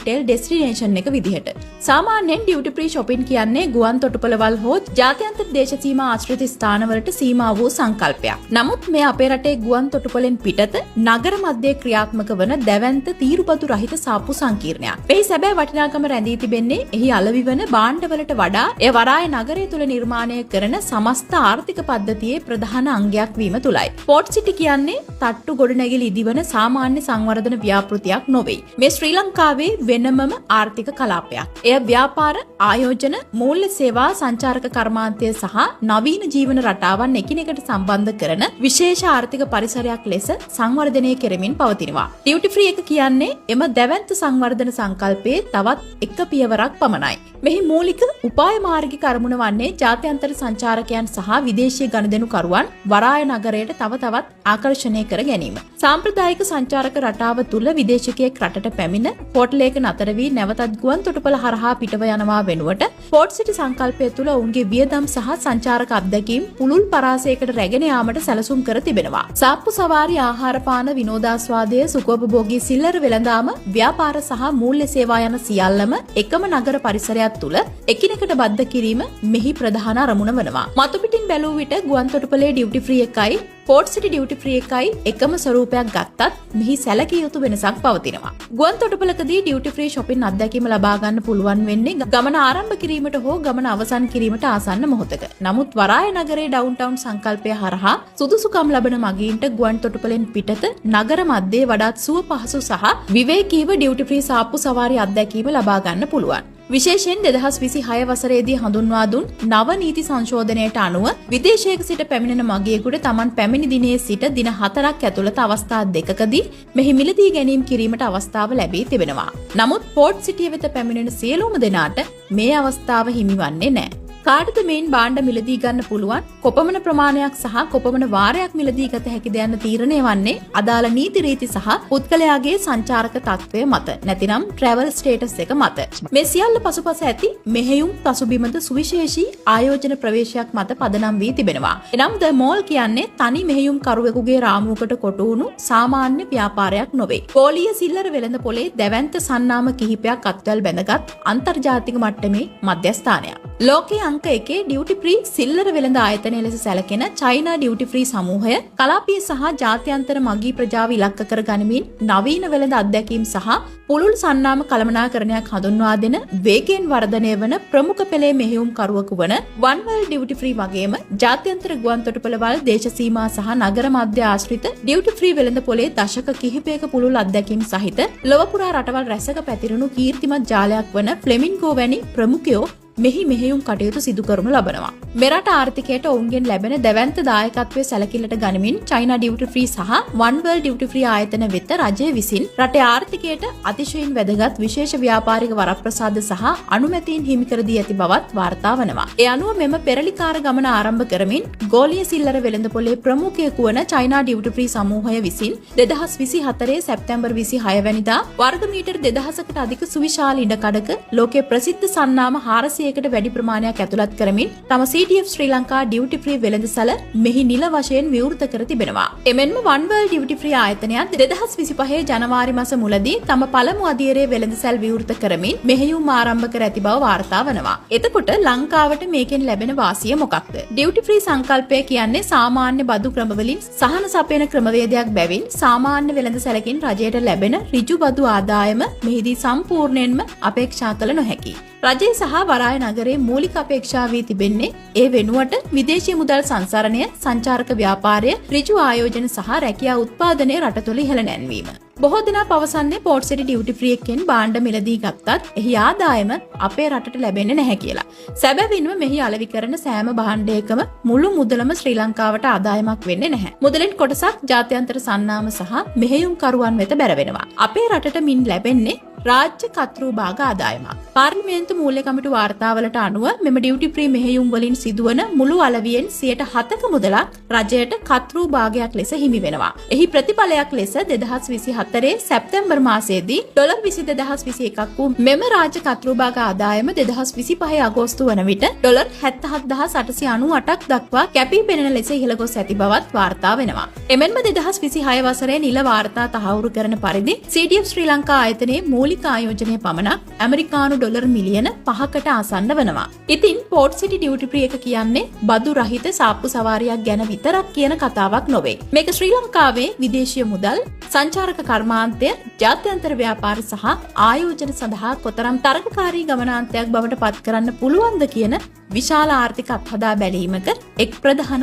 Retail destination එක විදිහට. සාමාන්‍යයෙන් ඩියුටි ෆ්‍රී shopping කියන්නේ ගුවන් තොටුපළවල් හෝ ජාත්‍යන්තර දේශ සීමා ආශ්‍රිත ස්ථානවලට සීමා වූ සංකල්පයක්. නමුත් මේ අපේ රටේ ගුවන් තොටුපළෙන් පිටත නගර මැදේ ක්‍රියාත්මක වන දැවැන්ත තීරුබදු රහිත සාප්පු සංකීර්ණයක්. මේ සැබෑ වටිනාකම රැඳී තිබෙන්නේ එහි අලෙවි වන භාණ්ඩවලට වඩා ඒ වරාය නගරය තුල නිර්මාණය කරන සමස්ත ආර්ථික පද්ධතියේ ප්‍රධාන අංගයක් වීම තුලයි. පෝට් සිටි කියන්නේ තට්ටු ගොඩනැගිලි ඉදිවන සාමාන්‍ය සංවර්ධන ව්‍යාපෘතියක් නොවේ. මේ ශ්‍රී ලංකාවේ වෙනමම ආර්ථික කලාපයක්. එය ව්‍යාපාර, ආයෝජන, මූල්‍ය සේවා, සංචාරක කර්මාන්තය සහ නවීන ජීවන රටාවන් එකිනෙකට සම්බන්ධ කරන විශේෂ ආර්ථික පරිසරයක් ලෙස සංවර්ධනය කෙරෙමින් පවතිනවා. ඩියුටි ෆ්‍රී එක කියන්නේ එම දැවැන්ත සංවර්ධන සංකල්පයේ තවත් එක පියවරක් පමණයි. මෙහි මූලික උපාය මාර්ගික අරමුණ වන්නේ ජාත්‍යන්තර සංචාරකයන් සහ විදේශීය ගනුදෙනුකරුවන් වරාය නගරයට තව තවත් ආකර්ෂණය කර ගැනීම. සාම්ප්‍රදායික සංචාරක රටාව තුල විදේශිකයෙක් රටට පැමිණ හෝටලයක නතර වී නැවතත් ගුවන් තොටුපළ හරහා පිටව යනවා වෙනුවට පෝට් සිටි සංකල්පය තුල ඔවුන්ගේ වියදම් සහ සංචාරක අත්දැකීම් පුළුල් පරාසයකට රැගෙන යාමට සැලසුම් කර තිබෙනවා. සාප්පු සවාරි, ආහාර පාන, විනෝදාස්වාදය, සුඛෝපභෝගී සිල්ලර වෙළඳාම, ව්‍යාපාර සහ මූල්‍ය සේවා යන සියල්ලම එකම නගර පරිසරයක් තුල එකිනෙකට බද්ධ කිරීම මෙහි ප්‍රධාන අරමුණ වනවා. මතු පිටින් බැලූ විට ගුවන් තොටුපළේ ඩියුටි ෆ්‍රී එකයි පෝට් සිටි ඩියුටි ෆ්‍රී එකයි එකම ස්වරූපයක් ගත්තත් මෙහි සැලකිය යුතු වෙනසක් පවතිනවා. ගුවන් තොටුපළකදී ඩියුටි ෆ්‍රී shopping අත්දැකීම ලබා ගන්න පුළුවන් වෙන්නේ ගමන ආරම්භ කිරීමට හෝ ගමන අවසන් කිරීමට ආසන්න මොහොතක. නමුත් වරාය නගරයේ ඩවුන්ටවුන් සංකල්පය හරහා සුදුසුකම් ලබන මගීන්ට ගුවන් තොටුපළෙන් පිටත නගර මැදේ වඩාත් සුව පහසු සහ විවේකීව ඩියුටි ෆ්‍රී සාප්පු සවාරි අත්දැකීම ලබා ගන්න පුළුවන්. විශේෂයෙන් 2026 වසරේදී හඳුන්වා දුන් නව නීති සංශෝධනයට අනුව විදේශයක සිට පැමිණෙන මගියෙකුට Taman පැමිණි දිනේ සිට දින 4ක් ඇතුළත අවස්ථා දෙකකදී මෙහි මිලදී ගැනීම කිරීමට අවස්ථාව ලැබී තිබෙනවා. නමුත් පෝට් සිටිය වෙත පැමිණෙන සියලුම දෙනාට මේ අවස්ථාව හිමිවන්නේ නැහැ. කාටද මේන් භාණ්ඩ මිලදී ගන්න පුළුවන්, කොපමණ ප්‍රමාණයක් සහ කොපමණ වාරයක් මිලදී ගත හැකිද යන්න තීරණය වන්නේ අදාළ නීති රීති සහ පුද්ගලයාගේ සංචාරක තත්ත්වය මත, නැතිනම් ට්‍රැවල් ස්ටේටස් එක මත. මේ සියල්ල පසුපස ඇති මෙහෙයුම් පසුබිමද සුවිශේෂී ආයෝජන ප්‍රවේශයක් මත පදනම් වී තිබෙනවා. එනම් ද මෝල් කියන්නේ තනි මෙහෙයුම් කරුවෙකුගේ රාමුවකට කොටු වුණු සාමාන්‍ය ව්‍යාපාරයක් නොවේ. ගෝලීය සිල්ලර වෙළඳ පොලේ දැවැන්ත සන්නාම කිහිපයක් අත්වැල් බැඳගත් අන්තර්ජාතික මට්ටමේ මධ්‍යස්ථානයක්. ලෝකයේ අංක 1 ඩියුටි ෆ්‍රී සිල්ලර වෙළඳ ආයතනය ලෙස සැලකෙන චයිනා ඩියුටි ෆ්‍රී සමූහය කලාපීය සහ ජාත්‍යන්තර මගී ප්‍රජාව ඉලක්ක කර ගනිමින් නවීන වෙළඳ අත්දැකීම් සහ පුළුල් සන්නාම කළමනාකරණයක් හඳුන්වා දෙන වේගයෙන් වර්ධනය වන ප්‍රමුඛ පෙළේ මෙහෙයුම් කරුවෙකු වන වන් වර්ල්ඩ් ඩියුටි ෆ්‍රී වගේම ජාත්‍යන්තර ගුවන් තොටුපළවල් දේශ සීමා සහ නගර මැද ආශ්‍රිත ඩියුටි ෆ්‍රී වෙළඳ පොලේ දශක කිහිපයක පුළුල් අත්දැකීම් සහිත ලොව පුරා රටවල් රැසක පැතිරුණු කීර්තිමත් ජාලයක් වන ෆ්ලෙමින්ගෝ වැනි ප්‍රමුඛයෝ මෙහි මෙහෙයුම් කටයුතු සිදු කරනු ලබනවා. මෙරට ආර්ථිකයට ඔවුන්ගෙන් ලැබෙන දැවැන්ත දායකත්වය සැලකිල්ලට ගනිමින් චයිනා ඩියුටි ෆ්‍රී සහ වන් වර්ල්ඩ් ඩියුටි ෆ්‍රී ආයතන වෙත රජය විසින් රටේ ආර්ථිකයට අතිශයින් වැදගත් විශේෂ ව්‍යාපාරික වරප්‍රසාද සහ අනුමැතීන් හිමි කර දී ඇති බවත් වාර්තා වනවා. ඒ අනුව මෙම පෙරලිකාර ගමන ආරම්භ කරමින් ගෝලීය සිල්ලර වෙළඳ පොලේ ප්‍රමුඛයෙකු වන චයිනා ඩියුටි ෆ්‍රී සමූහය විසින් 2024 සැප්තැම්බර් 26 වැනිදා වර්ග මීටර් 2000කට අධික සුවිශාල ඉඩකඩක ලෝකයේ ප්‍රසිද්ධ සන්නාම 400කට වැඩි ප්‍රමාණයක් ඇතුළත් කරමින් තම CTF ශ්‍රී ලංකා ඩියුටි ෆ්‍රී වෙළඳසැල මෙහි නිල වශයෙන් විවෘත කර තිබෙනවා. එමෙන්ම වන් වර්ල්ඩ් ඩියුටි ෆ්‍රී ආයතනයත් 2025 ජනවාරි මාස මුලදී තම පළමු අදියරේ වෙළඳසැල් විවෘත කරමින් මෙහෙයුම් ආරම්භ කර ඇති බව වාර්තා වනවා. එතකොට ලංකාවට මේකෙන් ලැබෙන වාසිය මොකක්ද? ඩියුටි ෆ්‍රී සංකල්පය කියන්නේ සාමාන්‍ය බදු ක්‍රමවලින් සහන සපයන ක්‍රමවේදයක් බැවින් සාමාන්‍ය වෙළඳසැලකින් රජයට ලැබෙන ඍජු බදු ආදායම මෙහිදී සම්පූර්ණයෙන්ම අපේක්ෂා කළ නොහැකියි. රජය සහ වරාය නගරයේ මූලික අපේක්ෂා වී තිබෙන්නේ ඒ වෙනුවට විදේශීය මුදල් සංසරණය, සංචාරක ව්‍යාපාරය, ඍජු ආයෝජන සහ රැකියා උත්පාදනය රට තුළ ඉහළ නැන්වීම. බොහෝ දෙනා පවසන්නේ පෝට් සිටි ඩියුටි ෆ්‍රී එකෙන් භාණ්ඩ මිලදී ගත්තත් එහි ආදායම අපේ රටට ලැබෙන්නේ නැහැ කියලා. සැබවින්ම මෙහි අලෙවි කරන සෑම භාණ්ඩයකම මුළු මුදලම ශ්‍රී ලංකාවට ආදායමක් වෙන්නේ නැහැ. මුදලෙන් කොටසක් ජාත්‍යන්තර සන්නාම සහ මෙහෙයුම් කරුවන් වෙත බැරවෙනවා. අපේ රටට මින් ලැබෙන්නේ රාජ්‍ය කතෘ භාග ආදායමක්. පාර්ලිමේන්තු මූල්‍ය කමිටු වාර්තාවලට අනුව මෙම ඩියුටි ෆ්‍රී මෙහෙයුම් වලින් සිදුවන මුළු අලවියෙන් 7% මුදලක් රජයට කතෘ භාගයක් ලෙස හිමි වෙනවා. එහි ප්‍රතිඵලයක් ලෙස 2024 සැප්තැම්බර් මාසයේදී ඩොලර් 22021ක් වූ මෙම රාජ්‍ය කතෘ භාග ආදායම 2025 අගෝස්තු වන විට ඩොලර් 77898ක් දක්වා කැපී පෙනෙන ලෙස ඉහළ ගොස් ඇති බවත් වාර්තා වෙනවා. එමෙන්ම 2026 වසරේ නිල වාර්තා තහවුරු කරන පරිදි CTF ශ්‍රී ලංකා ආයතනයේ මූලික මූලික ආයෝජනය පමණක් ඇමරිකානු ඩොලර් මිලියන 5කට ආසන්න වෙනවා. ඉතින් පෝර්ට් සිටි ඩියුටි ෆ්‍රී එක කියන්නේ බදු රහිත සාප්පු සවාරියක් ගැන විතරක් කියන කතාවක් නොවේ. මේක ශ්‍රී ලංකාවේ විදේශීය මුදල්, සංචාරක කර්මාන්තය, ජාත්‍යන්තර ව්‍යාපාර සහ ආයෝජන සඳහා කොතරම් තරගකාරී ගමනාන්තයක් බවට පත් කරන්න පුළුවන්ද කියන විශාල ආර්ථික අත්හදා බැලීමක එක් ප්‍රධාන